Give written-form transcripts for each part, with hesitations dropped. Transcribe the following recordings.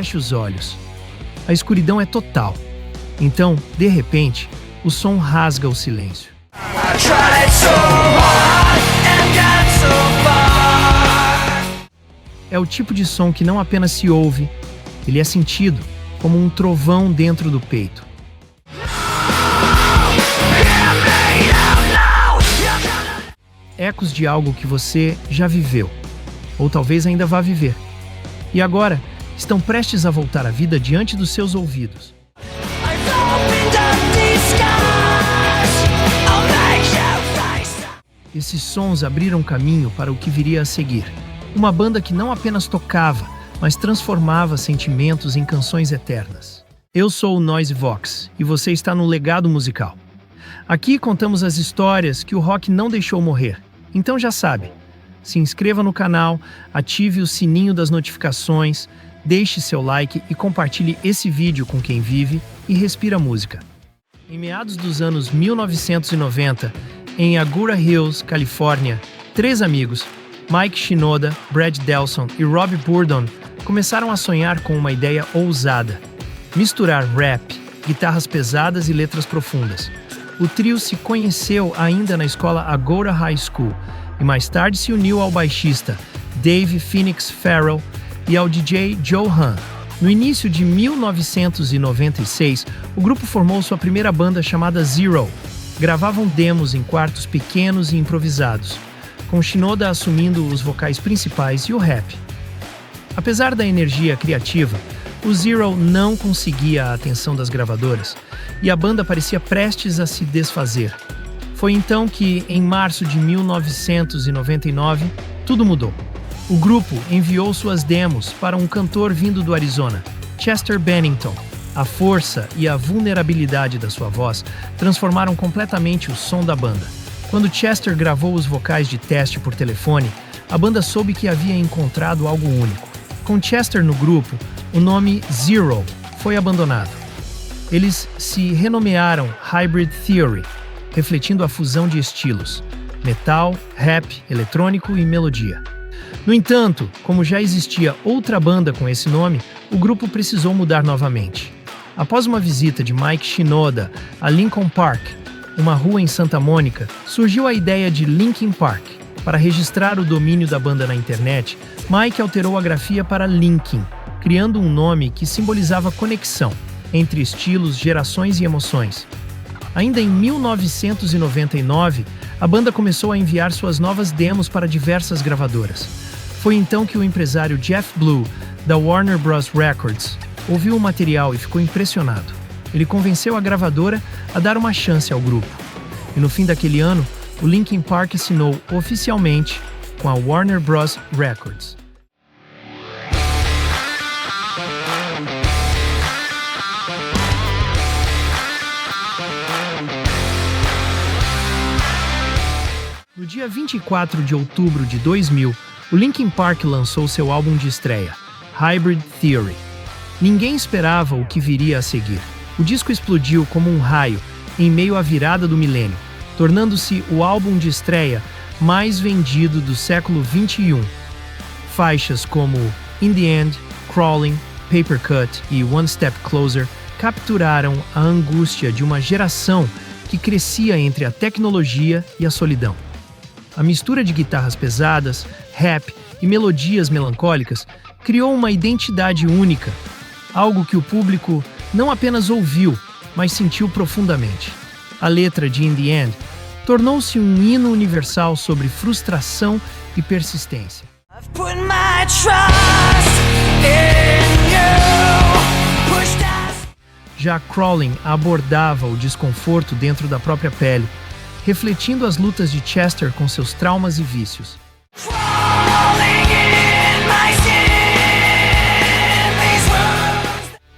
feche os olhos. A escuridão é total. Então, de repente, o som rasga o silêncio. É o tipo de som que não apenas se ouve, ele é sentido, como um trovão dentro do peito. Ecos de algo que você já viveu, ou talvez ainda vá viver. E agora, estão prestes a voltar à vida diante dos seus ouvidos. Esses sons abriram caminho para o que viria a seguir. Uma banda que não apenas tocava, mas transformava sentimentos em canções eternas. Eu sou o Noise Vox e você está no Legado Musical. Aqui contamos as histórias que o rock não deixou morrer. Então já sabe, se inscreva no canal, ative o sininho das notificações, deixe seu like e compartilhe esse vídeo com quem vive e respira música. Em meados dos anos 1990, em Agoura Hills, Califórnia, 3 amigos, Mike Shinoda, Brad Delson e Rob Bourdon, começaram a sonhar com uma ideia ousada: misturar rap, guitarras pesadas e letras profundas. O trio se conheceu ainda na escola Agoura High School e mais tarde se uniu ao baixista Dave Phoenix Farrell e ao DJ Joe Hahn. No início de 1996, o grupo formou sua primeira banda chamada Zero. Gravavam demos em quartos pequenos e improvisados, com Shinoda assumindo os vocais principais e o rap. Apesar da energia criativa, o Zero não conseguia a atenção das gravadoras e a banda parecia prestes a se desfazer. Foi então que, em março de 1999, tudo mudou. O grupo enviou suas demos para um cantor vindo do Arizona, Chester Bennington. A força e a vulnerabilidade da sua voz transformaram completamente o som da banda. Quando Chester gravou os vocais de teste por telefone, a banda soube que havia encontrado algo único. Com Chester no grupo, o nome Zero foi abandonado. Eles se renomearam Hybrid Theory, refletindo a fusão de estilos: metal, rap, eletrônico e melodia. No entanto, como já existia outra banda com esse nome, o grupo precisou mudar novamente. Após uma visita de Mike Shinoda a Lincoln Park, uma rua em Santa Mônica, surgiu a ideia de Linkin Park. Para registrar o domínio da banda na internet, Mike alterou a grafia para Linkin, criando um nome que simbolizava conexão entre estilos, gerações e emoções. Ainda em 1999, a banda começou a enviar suas novas demos para diversas gravadoras. Foi então que o empresário Jeff Blue, da Warner Bros. Records, ouviu o material e ficou impressionado. Ele convenceu a gravadora a dar uma chance ao grupo. E no fim daquele ano, o Linkin Park assinou oficialmente com a Warner Bros. Records. No dia 24 de outubro de 2000, o Linkin Park lançou seu álbum de estreia, Hybrid Theory. Ninguém esperava o que viria a seguir. O disco explodiu como um raio em meio à virada do milênio, tornando-se o álbum de estreia mais vendido do século XXI. Faixas como In the End, Crawling, Paper Cut e One Step Closer capturaram a angústia de uma geração que crescia entre a tecnologia e a solidão. A mistura de guitarras pesadas, rap e melodias melancólicas criou uma identidade única, algo que o público não apenas ouviu, mas sentiu profundamente. A letra de In the End tornou-se um hino universal sobre frustração e persistência. Já Crawling abordava o desconforto dentro da própria pele, refletindo as lutas de Chester com seus traumas e vícios.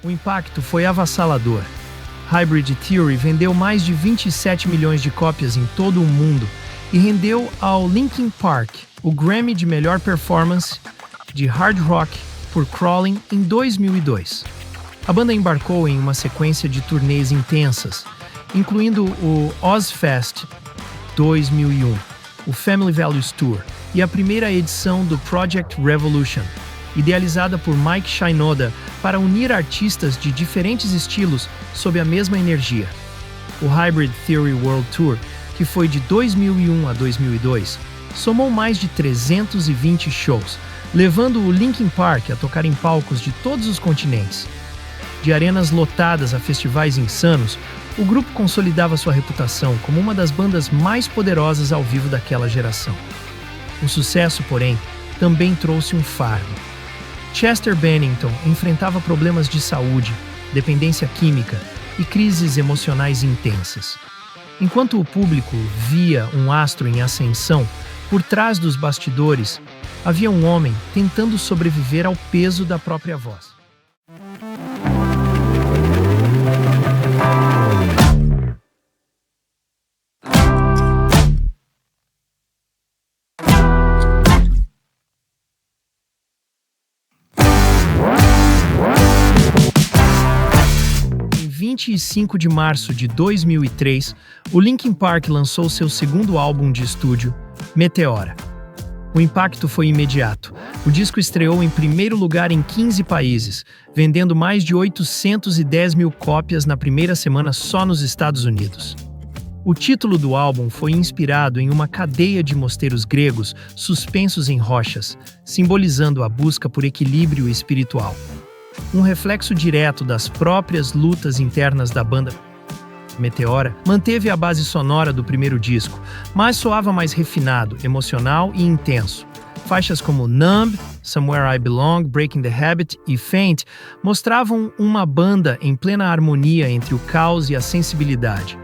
O impacto foi avassalador. Hybrid Theory vendeu mais de 27 milhões de cópias em todo o mundo e rendeu ao Linkin Park o Grammy de melhor performance de hard rock por Crawling em 2002. A banda embarcou em uma sequência de turnês intensas, incluindo o Ozzfest 2001, o Family Values Tour e a primeira edição do Project Revolution. idealizada por Mike Shinoda para unir artistas de diferentes estilos sob a mesma energia. O Hybrid Theory World Tour, que foi de 2001 a 2002, somou mais de 320 shows, levando o Linkin Park a tocar em palcos de todos os continentes. De arenas lotadas a festivais insanos, o grupo consolidava sua reputação como uma das bandas mais poderosas ao vivo daquela geração. O sucesso, porém, também trouxe um fardo. Chester Bennington enfrentava problemas de saúde, dependência química e crises emocionais intensas. Enquanto o público via um astro em ascensão, por trás dos bastidores, havia um homem tentando sobreviver ao peso da própria voz. Em 25 de março de 2003, o Linkin Park lançou seu segundo álbum de estúdio, Meteora. O impacto foi imediato. O disco estreou em primeiro lugar em 15 países, vendendo mais de 810 mil cópias na primeira semana só nos Estados Unidos. O título do álbum foi inspirado em uma cadeia de mosteiros gregos suspensos em rochas, simbolizando a busca por equilíbrio espiritual. Um reflexo direto das próprias lutas internas da banda. Meteora manteve a base sonora do primeiro disco, mas soava mais refinado, emocional e intenso. Faixas como Numb, Somewhere I Belong, Breaking the Habit e Faint mostravam uma banda em plena harmonia entre o caos e a sensibilidade.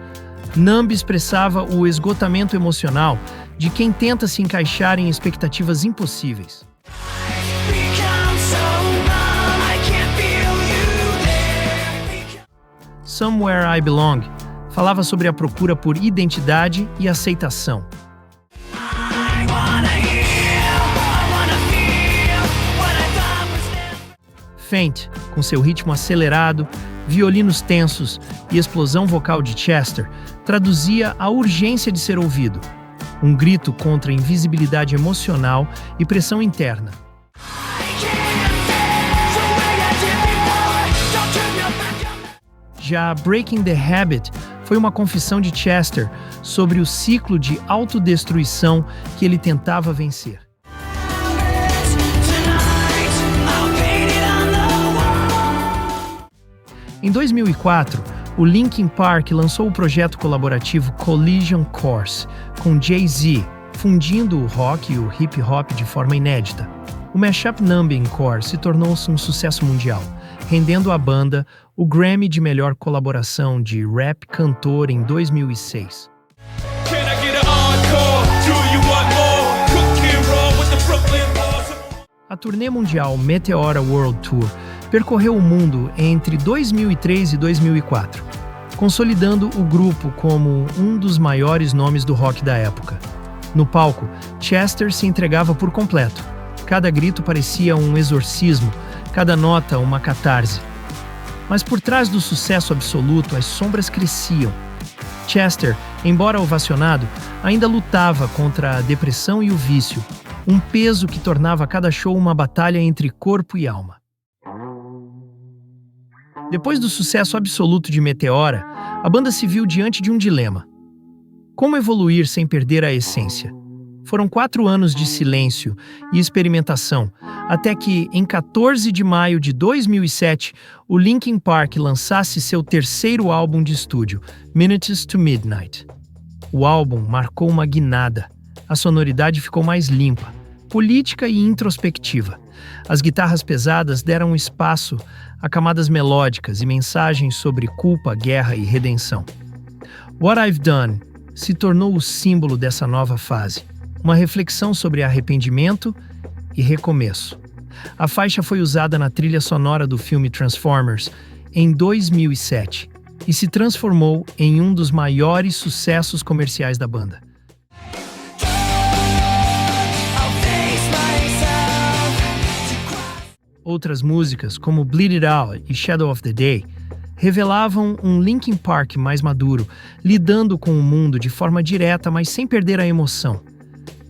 Numb expressava o esgotamento emocional de quem tenta se encaixar em expectativas impossíveis. Somewhere I Belong falava sobre a procura por identidade e aceitação. Faint, com seu ritmo acelerado, violinos tensos e explosão vocal de Chester, traduzia a urgência de ser ouvido, um grito contra a invisibilidade emocional e pressão interna. Já Breaking the Habit foi uma confissão de Chester sobre o ciclo de autodestruição que ele tentava vencer. Em 2004, o Linkin Park lançou o projeto colaborativo Collision Course, com Jay-Z, fundindo o rock e o hip-hop de forma inédita. O mashup Numbing Core se tornou-se um sucesso mundial, rendendo à banda o Grammy de melhor colaboração de rap cantor em 2006. A turnê mundial Meteora World Tour percorreu o mundo entre 2003 e 2004, consolidando o grupo como um dos maiores nomes do rock da época. No palco, Chester se entregava por completo. Cada grito parecia um exorcismo, cada nota uma catarse. Mas por trás do sucesso absoluto, as sombras cresciam. Chester, embora ovacionado, ainda lutava contra a depressão e o vício, um peso que tornava cada show uma batalha entre corpo e alma. Depois do sucesso absoluto de Meteora, a banda se viu diante de um dilema. Como evoluir sem perder a essência? Foram 4 anos de silêncio e experimentação, até que, em 14 de maio de 2007, o Linkin Park lançasse seu terceiro álbum de estúdio, Minutes to Midnight. O álbum marcou uma guinada. A sonoridade ficou mais limpa, política e introspectiva. As guitarras pesadas deram espaço a camadas melódicas e mensagens sobre culpa, guerra e redenção. What I've Done se tornou o símbolo dessa nova fase, uma reflexão sobre arrependimento e recomeço. A faixa foi usada na trilha sonora do filme Transformers em 2007 e se transformou em um dos maiores sucessos comerciais da banda. Outras músicas, como Bleed It Out e Shadow of the Day, revelavam um Linkin Park mais maduro, lidando com o mundo de forma direta, mas sem perder a emoção.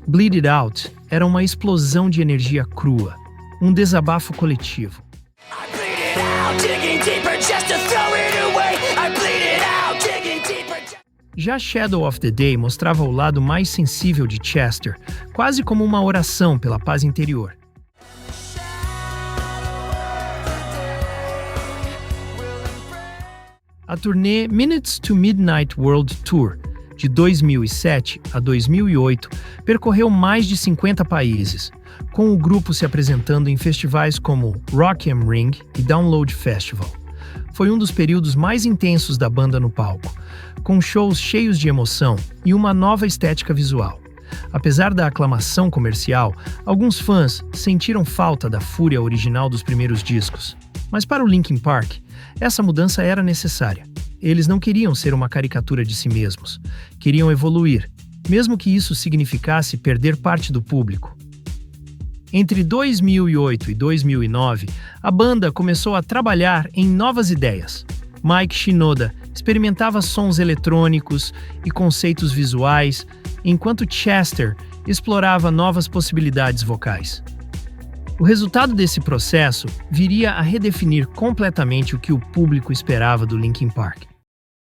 Bleed It Out era uma explosão de energia crua. um desabafo coletivo. Já Shadow of the Day mostrava o lado mais sensível de Chester, quase como uma oração pela paz interior. A turnê Minutes to Midnight World Tour, de 2007 a 2008, percorreu mais de 50 países, com o grupo se apresentando em festivais como Rock am Ring e Download Festival. Foi um dos períodos mais intensos da banda no palco, com shows cheios de emoção e uma nova estética visual. Apesar da aclamação comercial, alguns fãs sentiram falta da fúria original dos primeiros discos. Mas para o Linkin Park, essa mudança era necessária. Eles não queriam ser uma caricatura de si mesmos, queriam evoluir, mesmo que isso significasse perder parte do público. Entre 2008 e 2009, a banda começou a trabalhar em novas ideias. Mike Shinoda experimentava sons eletrônicos e conceitos visuais, enquanto Chester explorava novas possibilidades vocais. O resultado desse processo viria a redefinir completamente o que o público esperava do Linkin Park.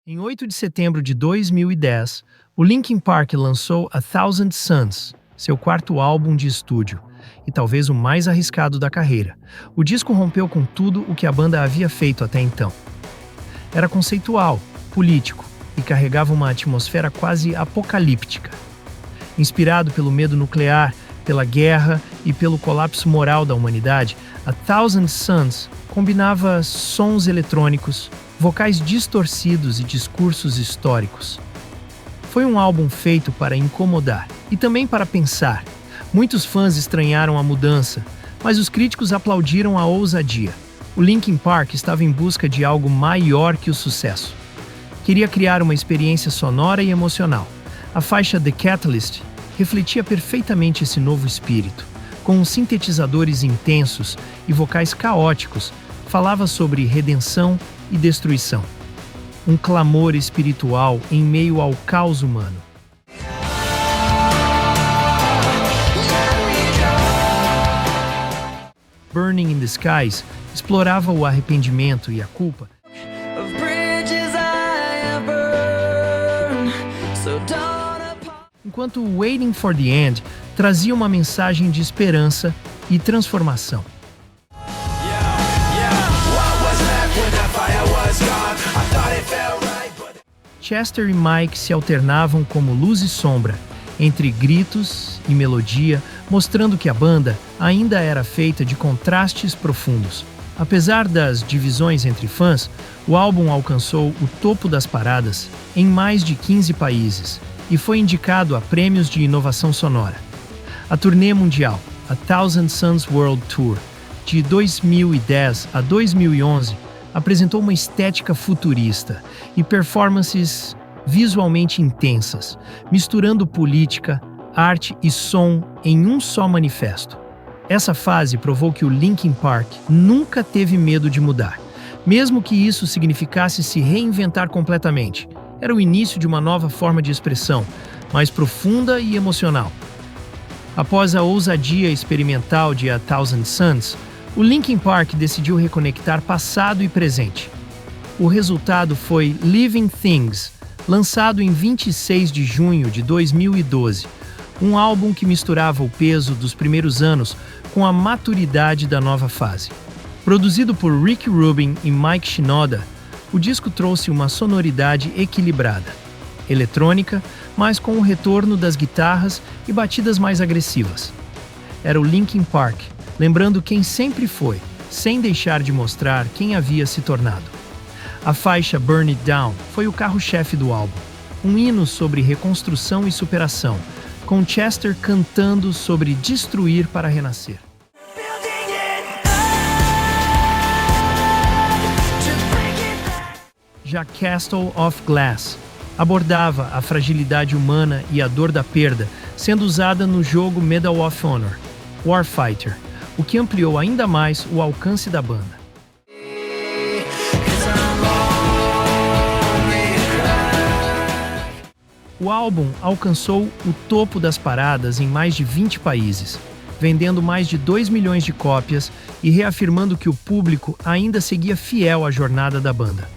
Em 8 de setembro de 2010, o Linkin Park lançou A Thousand Suns, seu quarto álbum de estúdio, e talvez o mais arriscado da carreira. O disco rompeu com tudo o que a banda havia feito até então. Era conceitual, político e carregava uma atmosfera quase apocalíptica. Inspirado pelo medo nuclear, pela guerra e pelo colapso moral da humanidade, A Thousand Suns combinava sons eletrônicos, vocais distorcidos e discursos históricos. Foi um álbum feito para incomodar e também para pensar. Muitos fãs estranharam a mudança, mas os críticos aplaudiram a ousadia. O Linkin Park estava em busca de algo maior que o sucesso. Queria criar uma experiência sonora e emocional. A faixa The Catalyst refletia perfeitamente esse novo espírito. Com sintetizadores intensos e vocais caóticos, falava sobre redenção e destruição. Um clamor espiritual em meio ao caos humano. Burning in the Skies explorava o arrependimento e a culpa, enquanto Waiting for the End trazia uma mensagem de esperança e transformação. Chester e Mike se alternavam como luz e sombra, entre gritos e melodia, mostrando que a banda ainda era feita de contrastes profundos. Apesar das divisões entre fãs, o álbum alcançou o topo das paradas em mais de 15 países e foi indicado a prêmios de inovação sonora. A turnê mundial, A Thousand Suns World Tour, de 2010 a 2011, apresentou uma estética futurista e performances visualmente intensas, misturando política, arte e som em um só manifesto. Essa fase provou que o Linkin Park nunca teve medo de mudar, mesmo que isso significasse se reinventar completamente. Era o início de uma nova forma de expressão, mais profunda e emocional. Após a ousadia experimental de A Thousand Suns, o Linkin Park decidiu reconectar passado e presente. O resultado foi Living Things, lançado em 26 de junho de 2012, um álbum que misturava o peso dos primeiros anos com a maturidade da nova fase. Produzido por Rick Rubin e Mike Shinoda, o disco trouxe uma sonoridade equilibrada, eletrônica, mas com o retorno das guitarras e batidas mais agressivas. Era o Linkin Park, lembrando quem sempre foi, sem deixar de mostrar quem havia se tornado. A faixa Burn It Down foi o carro-chefe do álbum, um hino sobre reconstrução e superação, com Chester cantando sobre destruir para renascer. Já Castle of Glass abordava a fragilidade humana e a dor da perda, sendo usada no jogo Medal of Honor, Warfighter, o que ampliou ainda mais o alcance da banda. O álbum alcançou o topo das paradas em mais de 20 países, vendendo mais de 2 milhões de cópias e reafirmando que o público ainda seguia fiel à jornada da banda.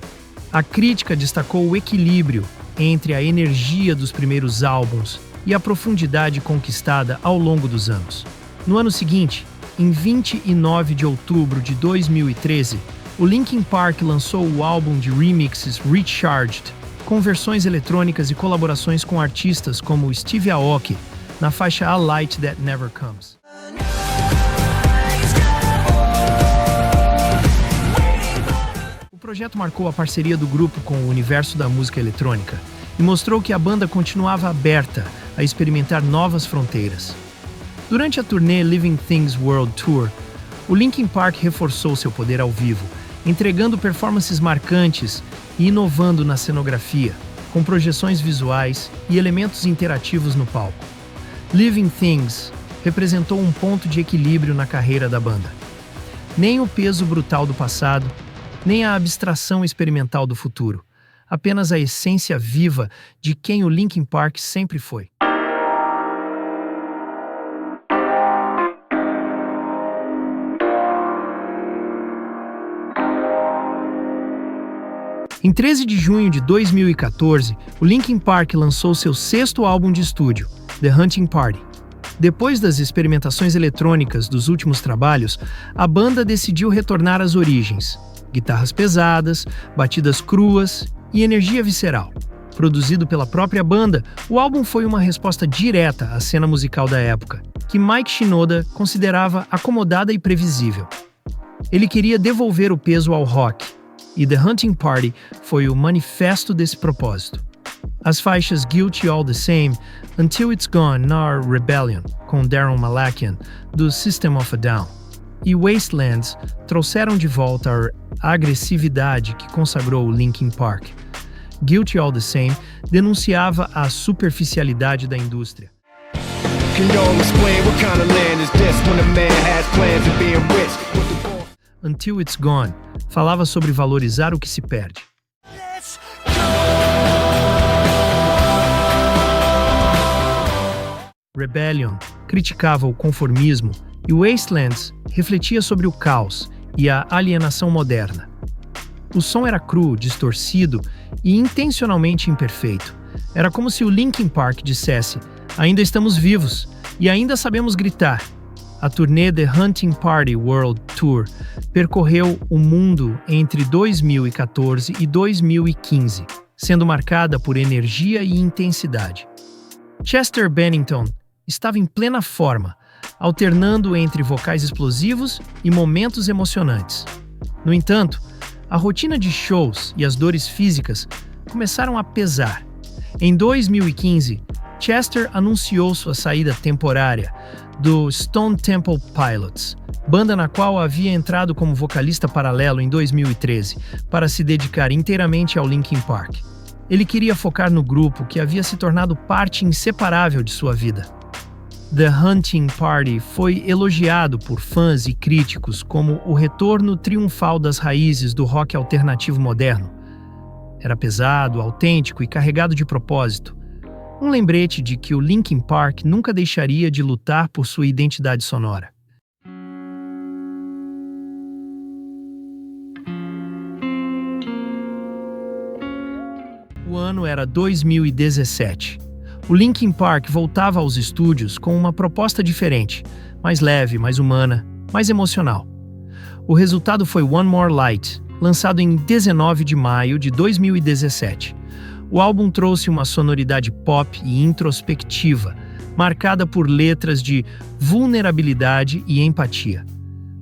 A crítica destacou o equilíbrio entre a energia dos primeiros álbuns e a profundidade conquistada ao longo dos anos. No ano seguinte, em 29 de outubro de 2013, o Linkin Park lançou o álbum de remixes Recharged, com versões eletrônicas e colaborações com artistas como Steve Aoki, na faixa A Light That Never Comes. O projeto marcou a parceria do grupo com o universo da música eletrônica e mostrou que a banda continuava aberta a experimentar novas fronteiras. Durante a turnê Living Things World Tour, o Linkin Park reforçou seu poder ao vivo, entregando performances marcantes e inovando na cenografia, com projeções visuais e elementos interativos no palco. Living Things representou um ponto de equilíbrio na carreira da banda. Nem o peso brutal do passado, nem a abstração experimental do futuro, apenas a essência viva de quem o Linkin Park sempre foi. Em 13 de junho de 2014, o Linkin Park lançou seu sexto álbum de estúdio, The Hunting Party. Depois das experimentações eletrônicas dos últimos trabalhos, a banda decidiu retornar às origens: guitarras pesadas, batidas cruas e energia visceral. Produzido pela própria banda, o álbum foi uma resposta direta à cena musical da época, que Mike Shinoda considerava acomodada e previsível. Ele queria devolver o peso ao rock, e The Hunting Party foi o manifesto desse propósito. As faixas Guilty All The Same, Until It's Gone nor Rebellion, com Daron Malakian, do System of a Down, e Wastelands trouxeram de volta a agressividade que consagrou o Linkin Park. Guilty All The Same denunciava a superficialidade da indústria. Until It's Gone falava sobre valorizar o que se perde. Rebellion criticava o conformismo e Wastelands refletia sobre o caos e a alienação moderna. O som era cru, distorcido e intencionalmente imperfeito. Era como se o Linkin Park dissesse: ainda estamos vivos e ainda sabemos gritar. A turnê The Hunting Party World Tour percorreu o mundo entre 2014 e 2015, sendo marcada por energia e intensidade. Chester Bennington estava em plena forma, alternando entre vocais explosivos e momentos emocionantes. No entanto, a rotina de shows e as dores físicas começaram a pesar. Em 2015, Chester anunciou sua saída temporária do Stone Temple Pilots, banda na qual havia entrado como vocalista paralelo em 2013, para se dedicar inteiramente ao Linkin Park. Ele queria focar no grupo que havia se tornado parte inseparável de sua vida. The Hunting Party foi elogiado por fãs e críticos como o retorno triunfal das raízes do rock alternativo moderno. Era pesado, autêntico e carregado de propósito. Um lembrete de que o Linkin Park nunca deixaria de lutar por sua identidade sonora. O ano era 2017. O Linkin Park voltava aos estúdios com uma proposta diferente, mais leve, mais humana, mais emocional. O resultado foi One More Light, lançado em 19 de maio de 2017. O álbum trouxe uma sonoridade pop e introspectiva, marcada por letras de vulnerabilidade e empatia.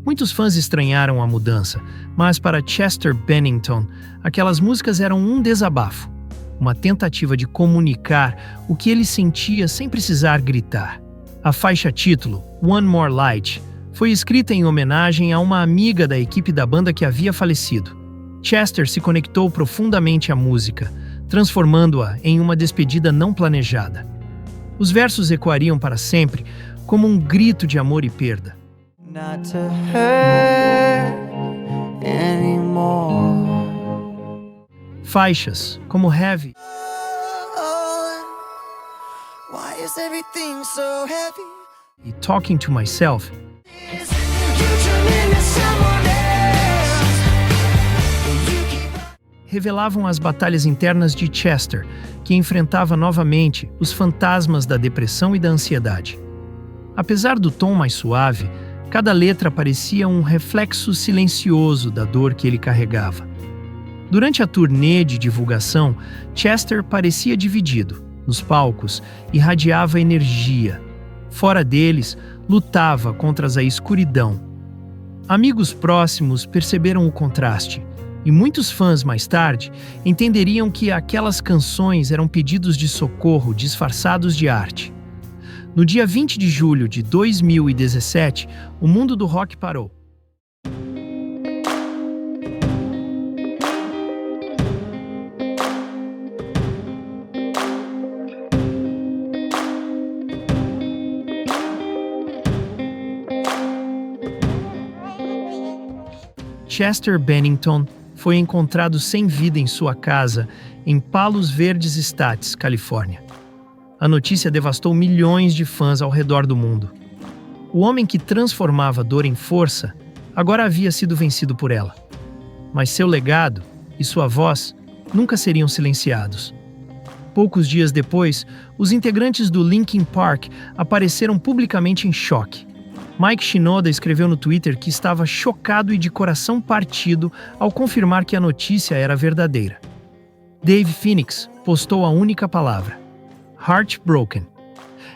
Muitos fãs estranharam a mudança, mas para Chester Bennington, aquelas músicas eram um desabafo, uma tentativa de comunicar o que ele sentia sem precisar gritar. A faixa título, One More Light, foi escrita em homenagem a uma amiga da equipe da banda que havia falecido. Chester se conectou profundamente à música, transformando-a em uma despedida não planejada. Os versos ecoariam para sempre, como um grito de amor e perda. Not to hurt anymore. Faixas como Heavy Why is everything so heavy? e Talking to Myself revelavam as batalhas internas de Chester, que enfrentava novamente os fantasmas da depressão e da ansiedade. Apesar do tom mais suave, cada letra parecia um reflexo silencioso da dor que ele carregava. Durante a turnê de divulgação, Chester parecia dividido. Nos palcos, irradiava energia. Fora deles, lutava contra a escuridão. Amigos próximos perceberam o contraste, e muitos fãs mais tarde entenderiam que aquelas canções eram pedidos de socorro disfarçados de arte. No dia 20 de julho de 2017, o mundo do rock parou. Chester Bennington foi encontrado sem vida em sua casa em Palos Verdes Estates, Califórnia. A notícia devastou milhões de fãs ao redor do mundo. O homem que transformava dor em força agora havia sido vencido por ela. Mas seu legado e sua voz nunca seriam silenciados. Poucos dias depois, os integrantes do Linkin Park apareceram publicamente em choque. Mike Shinoda escreveu no Twitter que estava chocado e de coração partido ao confirmar que a notícia era verdadeira. Dave Phoenix postou a única palavra: Heartbroken.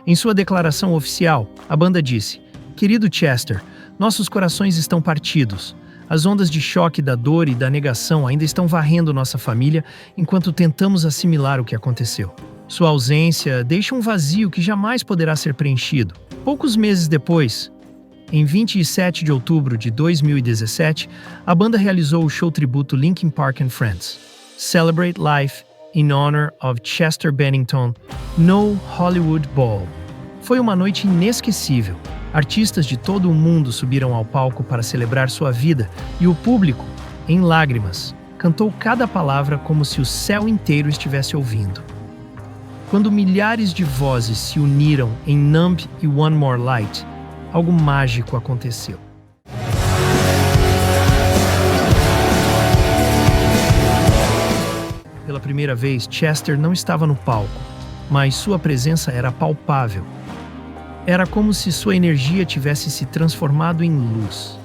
Em sua declaração oficial, a banda disse: "Querido Chester, nossos corações estão partidos. As ondas de choque da dor e da negação ainda estão varrendo nossa família enquanto tentamos assimilar o que aconteceu. Sua ausência deixa um vazio que jamais poderá ser preenchido." Poucos meses depois, em 27 de outubro de 2017, a banda realizou o show tributo Linkin Park and Friends. Celebrate Life in Honor of Chester Bennington no Hollywood Bowl. Foi uma noite inesquecível. Artistas de todo o mundo subiram ao palco para celebrar sua vida e o público, em lágrimas, cantou cada palavra como se o céu inteiro estivesse ouvindo. Quando milhares de vozes se uniram em Numb e One More Light, algo mágico aconteceu. Pela primeira vez, Chester não estava no palco, mas sua presença era palpável. Era como se sua energia tivesse se transformado em luz.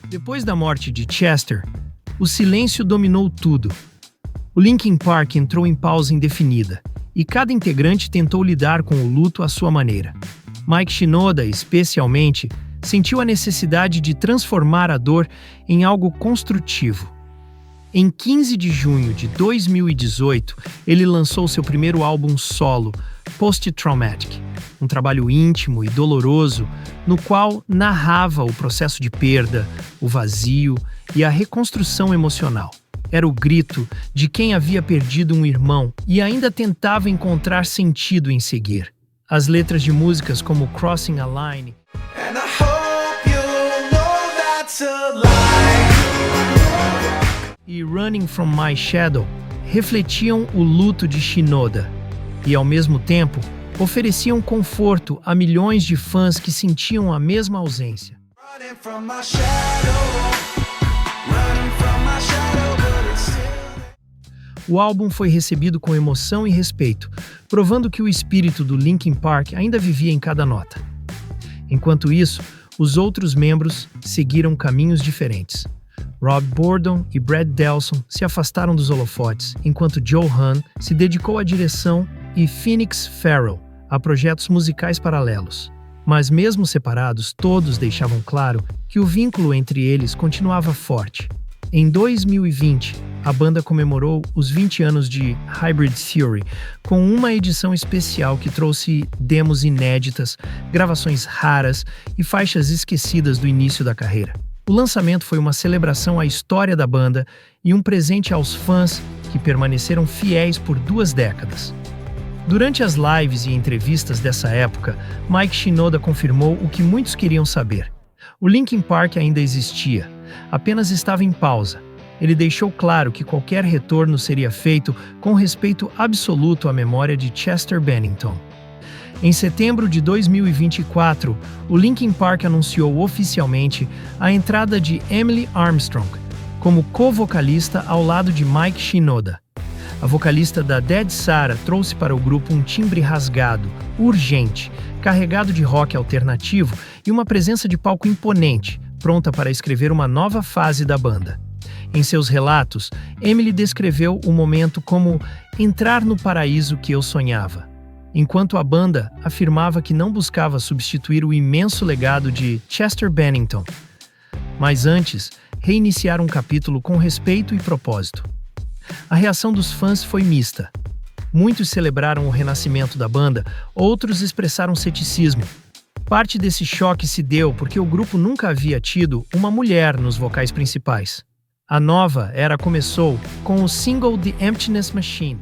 Depois da morte de Chester, o silêncio dominou tudo. O Linkin Park entrou em pausa indefinida, e cada integrante tentou lidar com o luto à sua maneira. Mike Shinoda, especialmente, sentiu a necessidade de transformar a dor em algo construtivo. Em 15 de junho de 2018, ele lançou seu primeiro álbum solo, Post-Traumatic, um trabalho íntimo e doloroso no qual narrava o processo de perda, o vazio e a reconstrução emocional. Era o grito de quem havia perdido um irmão e ainda tentava encontrar sentido em seguir. As letras de músicas como Crossing a Line And I hope you know that's a lie. e Running from My Shadow refletiam o luto de Shinoda e, ao mesmo tempo, ofereciam conforto a milhões de fãs que sentiam a mesma ausência. Running from my shadow. Running from my shadow, but it's still O álbum foi recebido com emoção e respeito, provando que o espírito do Linkin Park ainda vivia em cada nota. Enquanto isso, os outros membros seguiram caminhos diferentes. Rob Bourdon e Brad Delson se afastaram dos holofotes, enquanto Joe Hahn se dedicou à direção e Phoenix Farrell a projetos musicais paralelos. Mas mesmo separados, todos deixavam claro que o vínculo entre eles continuava forte. Em 2020, a banda comemorou os 20 anos de Hybrid Theory com uma edição especial que trouxe demos inéditas, gravações raras e faixas esquecidas do início da carreira. O lançamento foi uma celebração à história da banda e um presente aos fãs que permaneceram fiéis por 2 décadas. Durante as lives e entrevistas dessa época, Mike Shinoda confirmou o que muitos queriam saber. O Linkin Park ainda existia, apenas estava em pausa. Ele deixou claro que qualquer retorno seria feito com respeito absoluto à memória de Chester Bennington. Em setembro de 2024, o Linkin Park anunciou oficialmente a entrada de Emily Armstrong como co-vocalista ao lado de Mike Shinoda. A vocalista da Dead Sarah trouxe para o grupo um timbre rasgado, urgente, carregado de rock alternativo e uma presença de palco imponente, pronta para escrever uma nova fase da banda. Em seus relatos, Emily descreveu o momento como entrar no paraíso que eu sonhava, enquanto a banda afirmava que não buscava substituir o imenso legado de Chester Bennington, mas antes, reiniciar um capítulo com respeito e propósito. A reação dos fãs foi mista. Muitos celebraram o renascimento da banda, outros expressaram ceticismo. Parte desse choque se deu porque o grupo nunca havia tido uma mulher nos vocais principais. A nova era começou com o single The Emptiness Machine.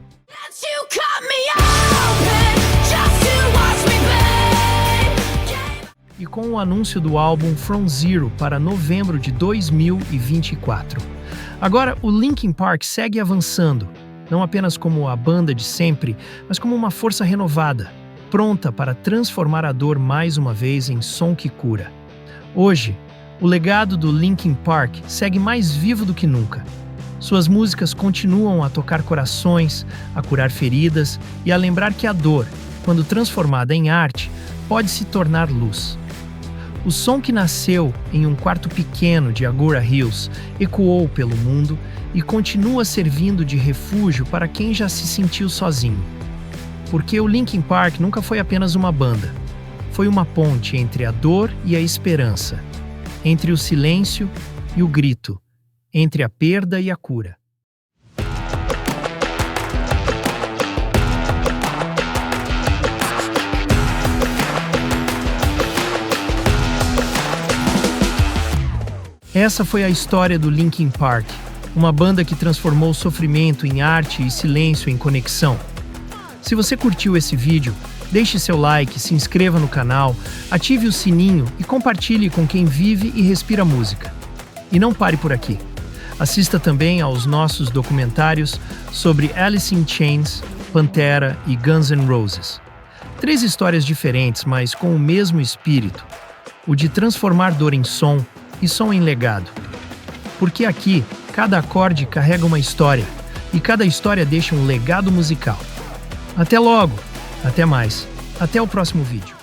E com o anúncio do álbum From Zero para novembro de 2024. Agora, o Linkin Park segue avançando, não apenas como a banda de sempre, mas como uma força renovada, pronta para transformar a dor mais uma vez em som que cura. Hoje, o legado do Linkin Park segue mais vivo do que nunca. Suas músicas continuam a tocar corações, a curar feridas e a lembrar que a dor, quando transformada em arte, pode se tornar luz. O som que nasceu em um quarto pequeno de Agoura Hills ecoou pelo mundo e continua servindo de refúgio para quem já se sentiu sozinho. Porque o Linkin Park nunca foi apenas uma banda. Foi uma ponte entre a dor e a esperança, entre o silêncio e o grito, entre a perda e a cura. Essa foi a história do Linkin Park, uma banda que transformou o sofrimento em arte e silêncio em conexão. Se você curtiu esse vídeo, deixe seu like, se inscreva no canal, ative o sininho e compartilhe com quem vive e respira música. E não pare por aqui. Assista também aos nossos documentários sobre Alice in Chains, Pantera e Guns N' Roses. 3 histórias diferentes, mas com o mesmo espírito, o de transformar dor em som e som em legado. Porque aqui, cada acorde carrega uma história, e cada história deixa um legado musical. Até logo! Até mais! Até o próximo vídeo.